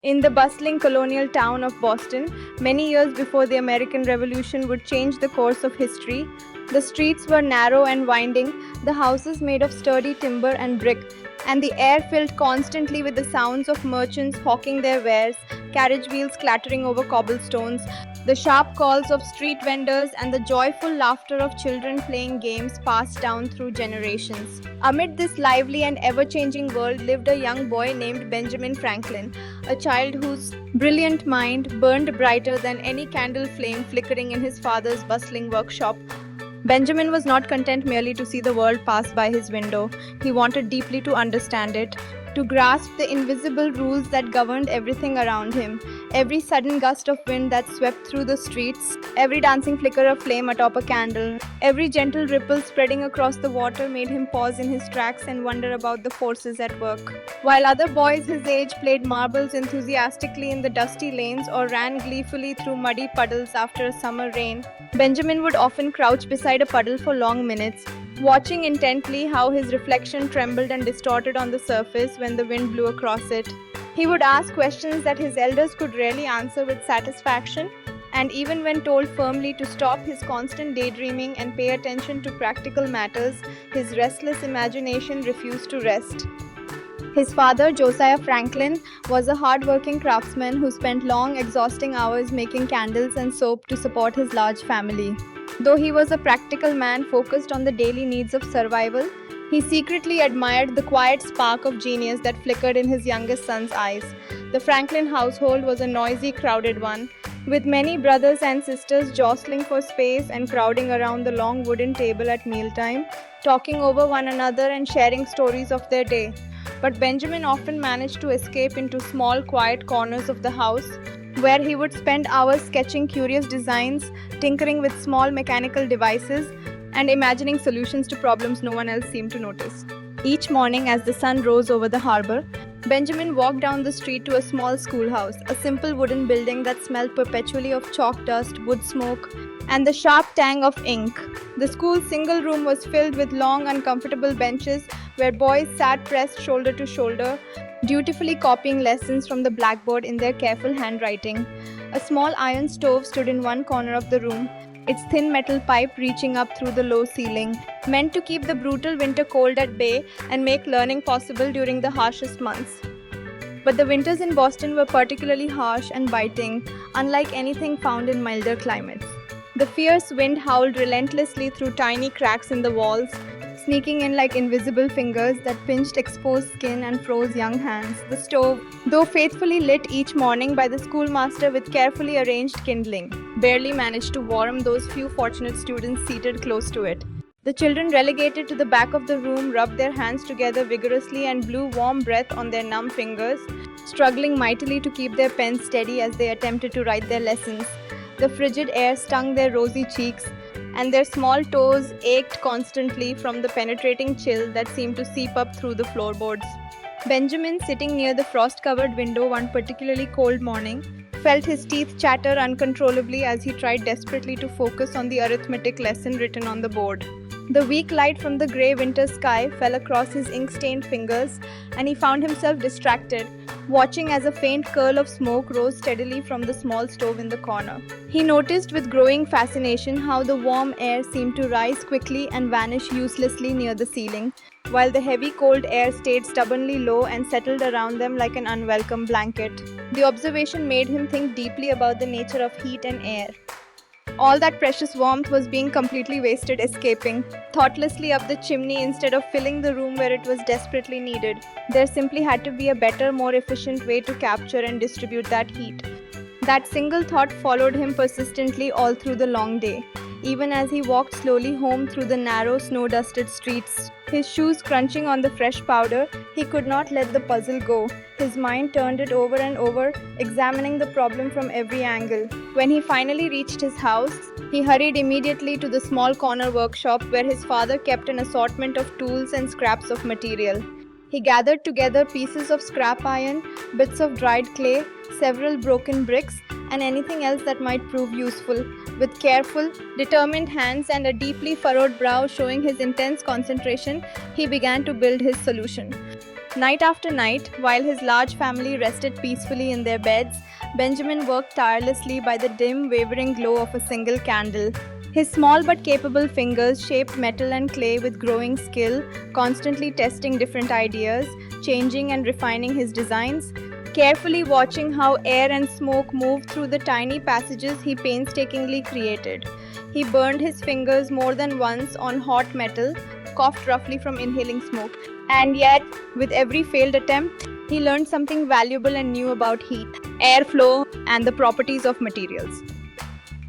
In the bustling colonial town of Boston, many years before the American Revolution would change the course of history, the streets were narrow and winding, the houses made of sturdy timber and brick, and the air filled constantly with the sounds of merchants hawking their wares, carriage wheels clattering over cobblestones, the sharp calls of street vendors, and the joyful laughter of children playing games passed down through generations. Amid this lively and ever changing world lived a young boy named Benjamin Franklin, a child whose brilliant mind burned brighter than any candle flame flickering in his father's bustling workshop. Benjamin was not content merely to see the world pass by his window. He wanted deeply to understand it, to grasp the invisible rules that governed everything around him. Every sudden gust of wind that swept through the streets, every dancing flicker of flame atop a candle, every gentle ripple spreading across the water made him pause in his tracks and wonder about the forces at work. While other boys his age played marbles enthusiastically in the dusty lanes or ran gleefully through muddy puddles after a summer rain, Benjamin would often crouch beside a puddle for long minutes, watching intently how his reflection trembled and distorted on the surface when the wind blew across it. He would ask questions that his elders could rarely answer with satisfaction, and even when told firmly to stop his constant daydreaming and pay attention to practical matters, his restless imagination refused to rest. His father, Josiah Franklin, was a hard-working craftsman who spent long, exhausting hours making candles and soap to support his large family. Though he was a practical man focused on the daily needs of survival, he secretly admired the quiet spark of genius that flickered in his youngest son's eyes. The Franklin household was a noisy, crowded one, with many brothers and sisters jostling for space and crowding around the long wooden table at mealtime, talking over one another and sharing stories of their day. But Benjamin often managed to escape into small, quiet corners of the house, where he would spend hours sketching curious designs, tinkering with small mechanical devices, and imagining solutions to problems no one else seemed to notice. Each morning, as the sun rose over the harbor, Benjamin walked down the street to a small schoolhouse, a simple wooden building that smelled perpetually of chalk dust, wood smoke, and the sharp tang of ink. The school's single room was filled with long, uncomfortable benches where boys sat pressed shoulder to shoulder, dutifully copying lessons from the blackboard in their careful handwriting. A small iron stove stood in one corner of the room, its thin metal pipe reaching up through the low ceiling, meant to keep the brutal winter cold at bay and make learning possible during the harshest months. But the winters in Boston were particularly harsh and biting, unlike anything found in milder climates. The fierce wind howled relentlessly through tiny cracks in the walls, sneaking in like invisible fingers that pinched exposed skin and froze young hands. The stove, though faithfully lit each morning by the schoolmaster with carefully arranged kindling, barely managed to warm those few fortunate students seated close to it. The children relegated to the back of the room rubbed their hands together vigorously and blew warm breath on their numb fingers, struggling mightily to keep their pens steady as they attempted to write their lessons. The frigid air stung their rosy cheeks, and their small toes ached constantly from the penetrating chill that seemed to seep up through the floorboards. Benjamin, sitting near the frost-covered window one particularly cold morning, felt his teeth chatter uncontrollably as he tried desperately to focus on the arithmetic lesson written on the board. The weak light from the grey winter sky fell across his ink-stained fingers, and he found himself distracted, watching as a faint curl of smoke rose steadily from the small stove in the corner. He noticed with growing fascination how the warm air seemed to rise quickly and vanish uselessly near the ceiling, while the heavy cold air stayed stubbornly low and settled around them like an unwelcome blanket. The observation made him think deeply about the nature of heat and air. All that precious warmth was being completely wasted escaping thoughtlessly up the chimney instead of filling the room where it was desperately needed. There simply had to be a better, more efficient way to capture and distribute that heat. That single thought followed him persistently all through the long day, even as he walked slowly home through the narrow, snow-dusted streets. His shoes crunching on the fresh powder, he could not let the puzzle go. His mind turned it over and over, examining the problem from every angle. When he finally reached his house, he hurried immediately to the small corner workshop where his father kept an assortment of tools and scraps of material. He gathered together pieces of scrap iron, bits of dried clay, several broken bricks, and anything else that might prove useful. With careful, determined hands and a deeply furrowed brow showing his intense concentration, he began to build his solution. Night after night, while his large family rested peacefully in their beds, Benjamin worked tirelessly by the dim, wavering glow of a single candle. His small but capable fingers shaped metal and clay with growing skill, constantly testing different ideas, changing and refining his designs, carefully watching how air and smoke moved through the tiny passages he painstakingly created. He burned his fingers more than once on hot metal, coughed roughly from inhaling smoke, and yet, with every failed attempt, he learned something valuable and new about heat, airflow, and the properties of materials.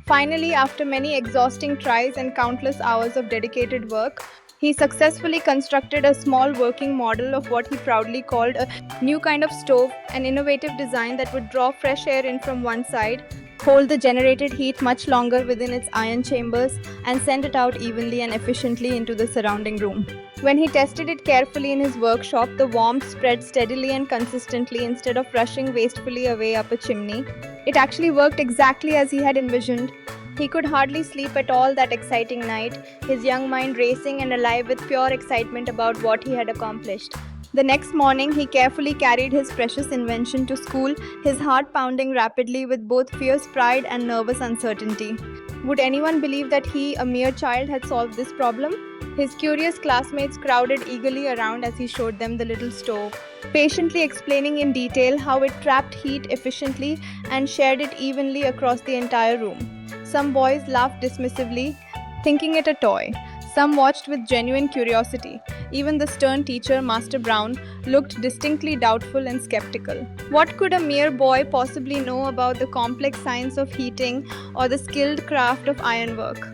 Finally, after many exhausting tries and countless hours of dedicated work, he successfully constructed a small working model of what he proudly called a new kind of stove, an innovative design that would draw fresh air in from one side, hold the generated heat much longer within its iron chambers, and send it out evenly and efficiently into the surrounding room. When he tested it carefully in his workshop, the warmth spread steadily and consistently instead of rushing wastefully away up a chimney. It actually worked exactly as he had envisioned. He could hardly sleep at all that exciting night, his young mind racing and alive with pure excitement about what he had accomplished. The next morning, he carefully carried his precious invention to school, his heart pounding rapidly with both fierce pride and nervous uncertainty. Would anyone believe that he, a mere child, had solved this problem? His curious classmates crowded eagerly around as he showed them the little stove, patiently explaining in detail how it trapped heat efficiently and shared it evenly across the entire room. Some boys laughed dismissively, thinking it a toy. Some watched with genuine curiosity. Even the stern teacher, Master Brown, looked distinctly doubtful and skeptical. What could a mere boy possibly know about the complex science of heating or the skilled craft of ironwork?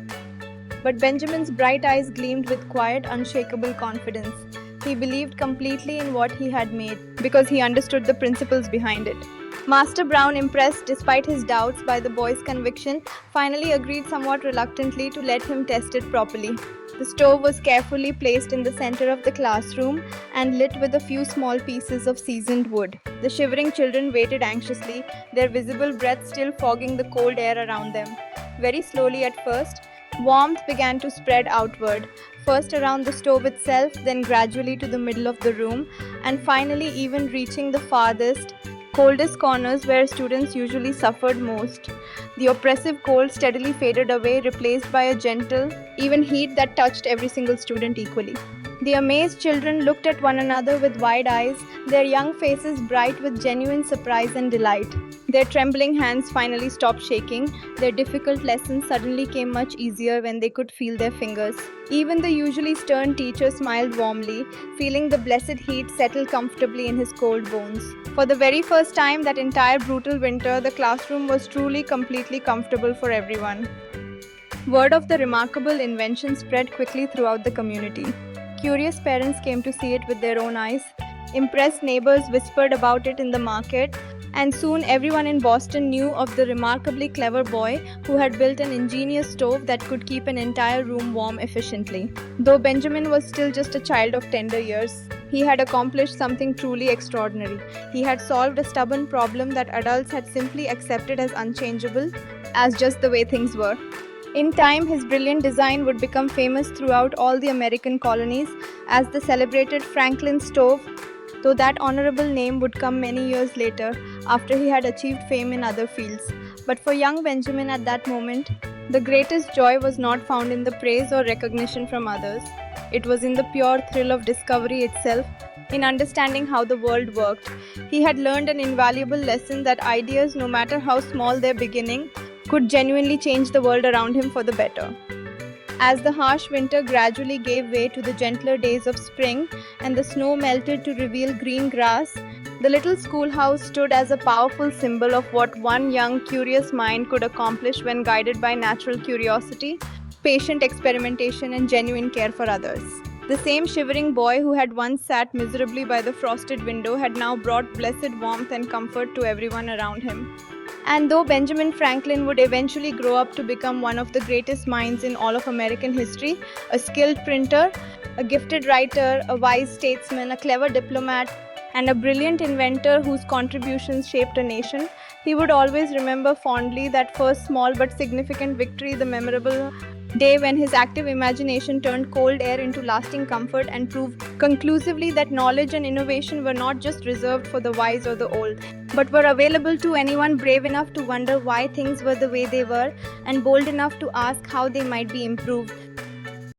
But Benjamin's bright eyes gleamed with quiet, unshakable confidence. He believed completely in what he had made because he understood the principles behind it. Master Brown, impressed despite his doubts by the boy's conviction, finally agreed somewhat reluctantly to let him test it properly. The stove was carefully placed in the center of the classroom and lit with a few small pieces of seasoned wood. The shivering children waited anxiously, their visible breath still fogging the cold air around them. Very slowly at first, warmth began to spread outward, first around the stove itself, then gradually to the middle of the room, and finally even reaching the farthest, coldest corners where students usually suffered most. The oppressive cold steadily faded away, replaced by a gentle, even heat that touched every single student equally. The amazed children looked at one another with wide eyes, their young faces bright with genuine surprise and delight. Their trembling hands finally stopped shaking. Their difficult lessons suddenly came much easier when they could feel their fingers. Even the usually stern teacher smiled warmly, feeling the blessed heat settle comfortably in his cold bones. For the very first time that entire brutal winter, the classroom was truly completely comfortable for everyone. Word of the remarkable invention spread quickly throughout the community. Curious parents came to see it with their own eyes. Impressed neighbors whispered about it in the market, and soon everyone in Boston knew of the remarkably clever boy who had built an ingenious stove that could keep an entire room warm efficiently. Though Benjamin was still just a child of tender years, he had accomplished something truly extraordinary. He had solved a stubborn problem that adults had simply accepted as unchangeable, as just the way things were. In time, his brilliant design would become famous throughout all the American colonies as the celebrated Franklin stove, though that honorable name would come many years later after he had achieved fame in other fields. But for young Benjamin at that moment, the greatest joy was not found in the praise or recognition from others. It was in the pure thrill of discovery itself, in understanding how the world worked. He had learned an invaluable lesson that ideas, no matter how small their beginning, could genuinely change the world around him for the better. As the harsh winter gradually gave way to the gentler days of spring and the snow melted to reveal green grass, the little schoolhouse stood as a powerful symbol of what one young, curious mind could accomplish when guided by natural curiosity, patient experimentation, and genuine care for others. The same shivering boy who had once sat miserably by the frosted window had now brought blessed warmth and comfort to everyone around him. And though Benjamin Franklin would eventually grow up to become one of the greatest minds in all of American history, a skilled printer, a gifted writer, a wise statesman, a clever diplomat, and a brilliant inventor whose contributions shaped a nation, he would always remember fondly that first small but significant victory, the memorable day when his active imagination turned cold air into lasting comfort and proved conclusively that knowledge and innovation were not just reserved for the wise or the old, but were available to anyone brave enough to wonder why things were the way they were and bold enough to ask how they might be improved.